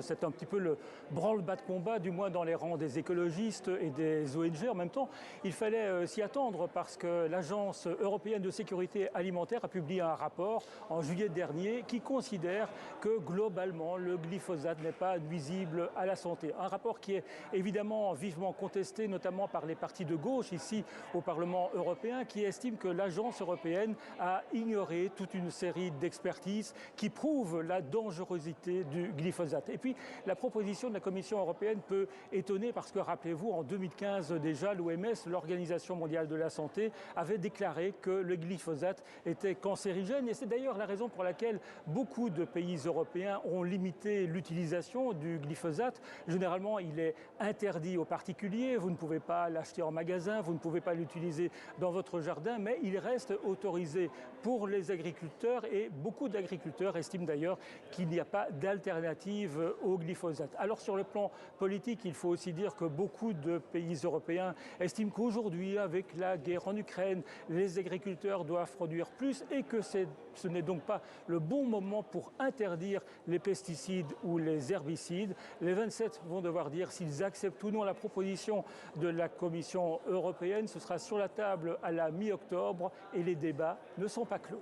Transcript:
C'est un petit peu le branle-bas de combat, du moins dans les rangs des écologistes et des ONG. En même temps, il fallait s'y attendre parce que l'Agence européenne de sécurité alimentaire a publié un rapport en juillet dernier qui considère que globalement le glyphosate n'est pas nuisible à la santé. Un rapport qui est évidemment vivement contesté, notamment par les partis de gauche ici au Parlement européen, qui estiment que l'Agence européenne a ignoré toute une série d'expertises qui prouvent la dangerosité du glyphosate. Et puis, la proposition de la Commission européenne peut étonner parce que, rappelez-vous, en 2015 déjà, l'OMS, l'Organisation mondiale de la santé, avait déclaré que le glyphosate était cancérigène. Et c'est d'ailleurs la raison pour laquelle beaucoup de pays européens ont limité l'utilisation du glyphosate. Généralement, il est interdit aux particuliers. Vous ne pouvez pas l'acheter en magasin, vous ne pouvez pas l'utiliser dans votre jardin, mais il reste autorisé pour les agriculteurs et beaucoup d'agriculteurs estiment d'ailleurs qu'il n'y a pas d'alternative au glyphosate. Alors sur le plan politique, il faut aussi dire que beaucoup de pays européens estiment qu'aujourd'hui, avec la guerre en Ukraine, les agriculteurs doivent produire plus et que ce n'est donc pas le bon moment pour interdire les pesticides ou les herbicides. Les 27 vont devoir dire s'ils acceptent ou non la proposition de la Commission européenne. Ce sera sur la table à la mi-octobre et les débats ne sont pas clos.